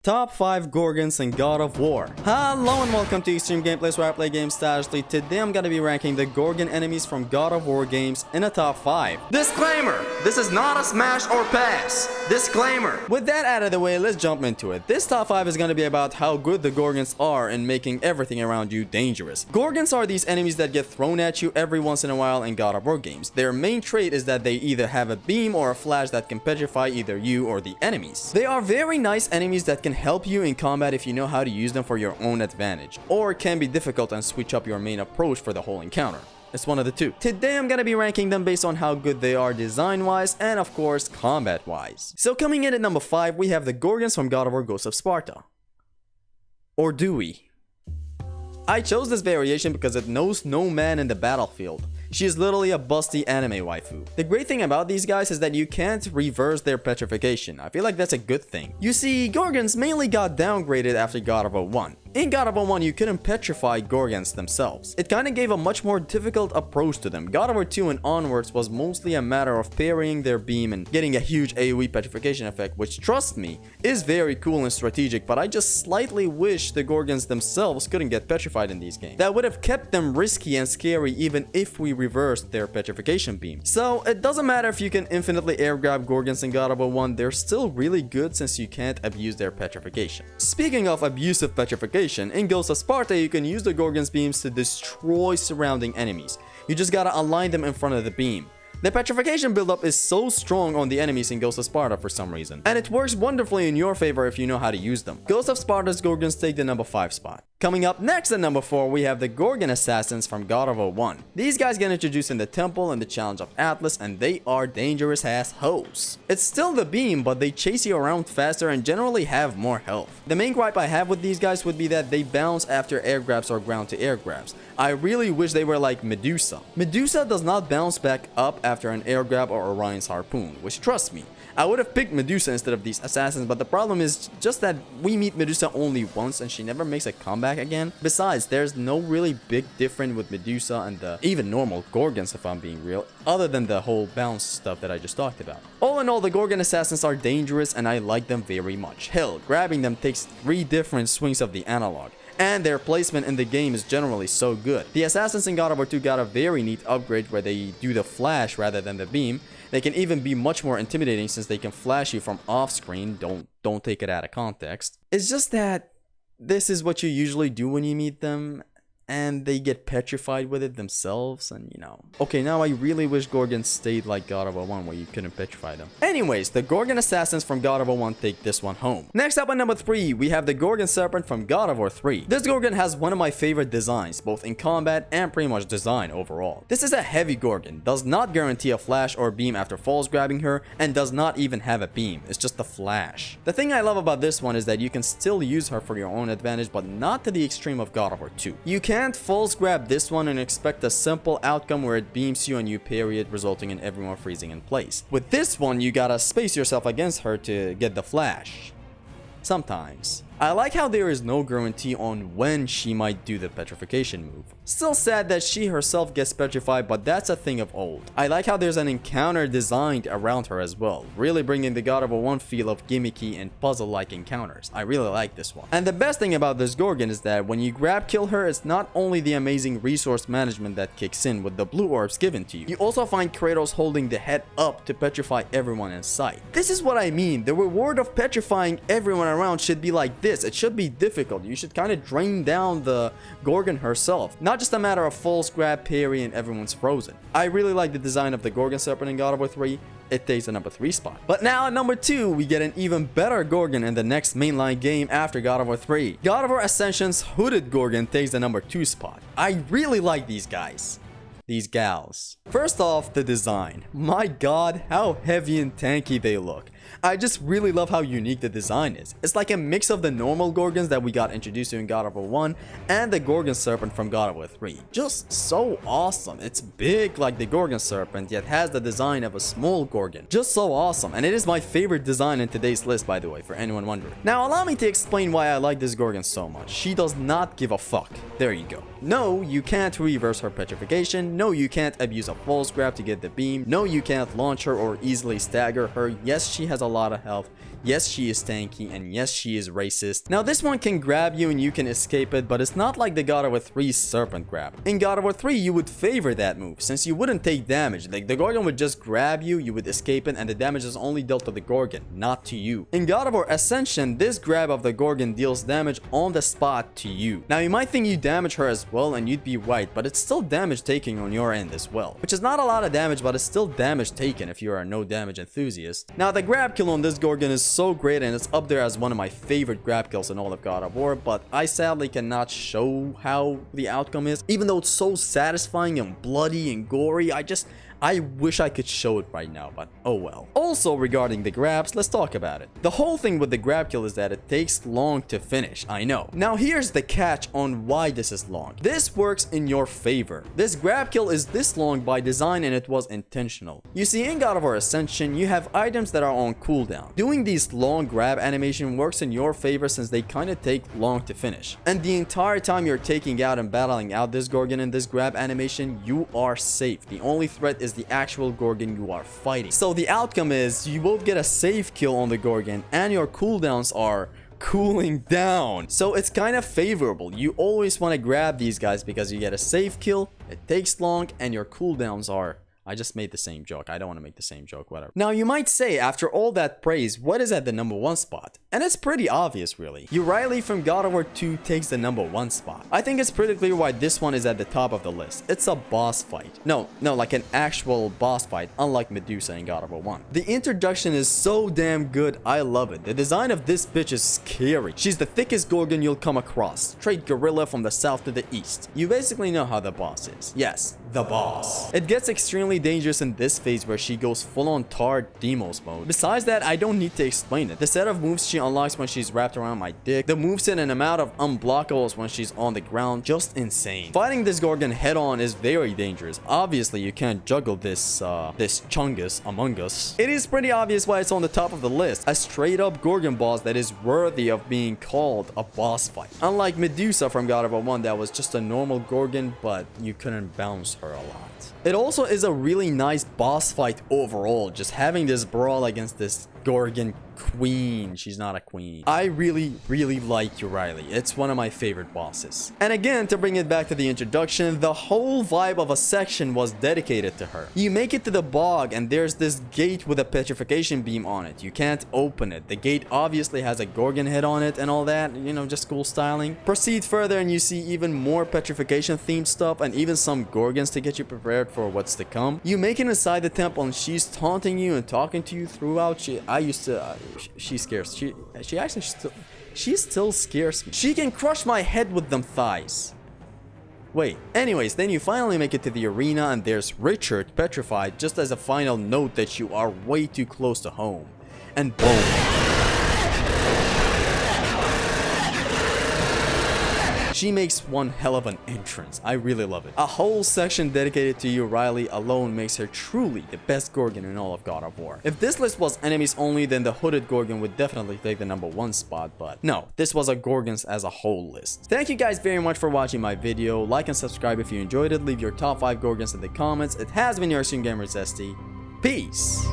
Top 5 Gorgons in God of War. Hello and welcome to Extreme Gameplays, where I play games stagishly. Today I'm gonna be ranking the Gorgon enemies from God of War games in a top 5. Disclaimer! This is not a smash or pass. Disclaimer! With that out of the way, let's jump into it. This top 5 is gonna be about how good the Gorgons are in making everything around you dangerous. Gorgons are these enemies that get thrown at you every once in a while in God of War games. Their main trait is that they either have a beam or a flash that can petrify either you or the enemies. They are very nice enemies that can help you in combat if you know how to use them for your own advantage, or can be difficult and switch up your main approach for the whole encounter. It's one of the two. Today I'm gonna be ranking them based on how good they are design-wise and of course combat-wise. So coming in at number 5, we have the Gorgons from God of War Ghosts of Sparta. Or do we? I chose this variation because it knows no man in the battlefield. She is literally a busty anime waifu. The great thing about these guys is that you can't reverse their petrification. I feel like that's a good thing. You see, Gorgons mainly got downgraded after God of War 1. In God of War 1, you couldn't petrify Gorgons themselves. It kinda gave a much more difficult approach to them. God of War 2 and onwards was mostly a matter of parrying their beam and getting a huge AoE petrification effect, which, trust me, is very cool and strategic, but I just slightly wish the Gorgons themselves couldn't get petrified in these games. That would have kept them risky and scary even if we reversed their petrification beam. So it doesn't matter if you can infinitely air grab Gorgons in God of War 1, they're still really good since you can't abuse their petrification. Speaking of abusive petrification, in Ghosts of Sparta you can use the Gorgons beams to destroy surrounding enemies. You just gotta align them in front of the beam. The petrification buildup is so strong on the enemies in Ghosts of Sparta for some reason, and it works wonderfully in your favor if you know how to use them. Ghosts of Sparta's Gorgons take the number 5 spot. Coming up next at number 4, we have the Gorgon Assassins from God of War 1. These guys get introduced in the Temple and the Challenge of Atlas, and they are dangerous as hoes. It's still the beam, but they chase you around faster and generally have more health. The main gripe I have with these guys would be that they bounce after air grabs or ground to air grabs. I really wish they were like Medusa. Medusa does not bounce back up after an air grab or Orion's harpoon, which, trust me, I would have picked Medusa instead of these assassins, but the problem is just that we meet Medusa only once and she never makes a comeback again. Besides, there's no really big difference with Medusa and the even normal Gorgons, if I'm being real, other than the whole bounce stuff that I just talked about. All in all, the Gorgon assassins are dangerous and I like them very much. Hell, grabbing them takes 3 different swings of the analog, and their placement in the game is generally so good. The assassins in God of War 2 got a very neat upgrade where they do the flash rather than the beam. They can even be much more intimidating since they can flash you from off screen. Don't take it out of context. It's just that this is what you usually do when you meet them, and they get petrified with it themselves, and you know. Okay, now I really wish Gorgons stayed like God of War 1 where you couldn't petrify them. Anyways, the Gorgon Assassins from God of War 1 take this one home. Next up at number 3, we have the Gorgon Serpent from God of War 3. This Gorgon has one of my favorite designs, both in combat and pretty much design overall. This is a heavy Gorgon, does not guarantee a flash or beam after falls grabbing her, and does not even have a beam, it's just a flash. The thing I love about this one is that you can still use her for your own advantage, but not to the extreme of God of War 2. You can't false grab this one and expect a simple outcome where it beams you and you parry it, resulting in everyone freezing in place. With this one, you gotta space yourself against her to get the flash. Sometimes. I like how there is no guarantee on when she might do the petrification move. Still sad that she herself gets petrified, but that's a thing of old. I like how there's an encounter designed around her as well, really bringing the God of War 1 feel of gimmicky and puzzle-like encounters. I really like this one. And the best thing about this Gorgon is that when you grab kill her, it's not only the amazing resource management that kicks in with the blue orbs given to you. You also find Kratos holding the head up to petrify everyone in sight. This is what I mean. The reward of petrifying everyone around should be like this. It should be difficult. You should kind of drain down the Gorgon herself, not just a matter of false grab, parry, and everyone's frozen. I really like the design of the Gorgon Serpent in God of War 3. It takes the number 3 spot. But now at number 2, we get an even better Gorgon in the next mainline game after God of War 3. God of War Ascension's Hooded Gorgon takes the number 2 spot. I really like these guys. These gals. First off, the design. My god, how heavy and tanky they look. I just really love how unique the design is. It's like a mix of the normal Gorgons that we got introduced to in God of War 1 and the Gorgon Serpent from God of War 3. Just so awesome. It's big like the Gorgon Serpent, yet has the design of a small Gorgon. Just so awesome, and it is my favorite design in today's list, by the way, for anyone wondering. Now allow me to explain why I like this Gorgon so much. She does not give a fuck. There you go. No, you can't reverse her petrification. No, you can't abuse a false grab to get the beam. No, you can't launch her or easily stagger her. Yes, she has a lot of health. Yes, she is tanky, and yes, she is racist. Now, this one can grab you and you can escape it, but it's not like the God of War 3 Serpent Grab. In God of War 3, you would favor that move, since you wouldn't take damage. Like, the Gorgon would just grab you, you would escape it, and the damage is only dealt to the Gorgon, not to you. In God of War Ascension, this grab of the Gorgon deals damage on the spot to you. Now, you might think you damage her as well, and you'd be right, but it's still damage taking on your end as well. Which is not a lot of damage, but it's still damage taken if you are a no damage enthusiast. Now, the grab kill on this Gorgon is so great, and it's up there as one of my favorite grab kills in all of God of War, but I sadly cannot show how the outcome is. Even though it's so satisfying and bloody and gory, I wish I could show it right now, but oh well. Also, regarding the grabs, let's talk about it. The whole thing with the grab kill is that it takes long to finish, I know. Now here's the catch on why this is long. This works in your favor. This grab kill is this long by design, and it was intentional. You see, in God of War Ascension, you have items that are on cooldown. Doing these long grab animation works in your favor since they kind of take long to finish. And the entire time you're taking out and battling out this Gorgon in this grab animation, you are safe. The only threat is the actual Gorgon you are fighting. So the outcome is you both get a safe kill on the Gorgon and your cooldowns are cooling down. So it's kind of favorable. You always want to grab these guys because you get a safe kill, it takes long, and your cooldowns are... I just made the same joke. I don't want to make the same joke, whatever. Now, you might say, after all that praise, what is at the #1 spot? And it's pretty obvious, really. Riley from God of War 2 takes the #1 spot. I think it's pretty clear why this one is at the top of the list. It's a boss fight. No, like an actual boss fight, unlike Medusa in God of War 1. The introduction is so damn good, I love it. The design of this bitch is scary. She's the thickest Gorgon you'll come across. Straight gorilla from the south to the east. You basically know how the boss is. Yes, the boss. It gets extremely dangerous in this phase where she goes full-on Tard Demos mode. Besides that, I don't need to explain it. The set of moves she unlocks when she's wrapped around my dick, the moveset and amount of unblockables when she's on the ground, just insane. Fighting this Gorgon head-on is very dangerous. Obviously, you can't juggle this Chungus among us. It is pretty obvious why it's on the top of the list. A straight-up Gorgon boss that is worthy of being called a boss fight. Unlike Medusa from God of War 1 that was just a normal Gorgon, but you couldn't bounce her a lot. It also is a really nice boss fight overall, just having this brawl against this Gorgon queen. She's not a queen. I really like Riley. It's one of my favorite bosses. And again, to bring it back to the introduction, the whole vibe of a section was dedicated to her. You make it to the bog and there's this gate with a petrification beam on it. You can't open it. The gate obviously has a Gorgon head on it and all that, you know, just cool styling. Proceed further and you see even more petrification themed stuff and even some Gorgons to get you prepared for what's to come. You make it inside the temple and she's taunting you and talking to you throughout. She scares. She still scares me. She can crush my head with them thighs. Wait. Anyways, then you finally make it to the arena and there's Richard petrified just as a final note that you are way too close to home. And boom. She makes one hell of an entrance. I really love it. A whole section dedicated to you, Riley, alone makes her truly the best Gorgon in all of God of War. If this list was enemies only, then the hooded Gorgon would definitely take the #1 spot, but no, this was a Gorgons as a whole list. Thank you guys very much for watching my video. Like and subscribe if you enjoyed it. Leave your top 5 Gorgons in the comments. It has been your ExtremeGameplays. Peace.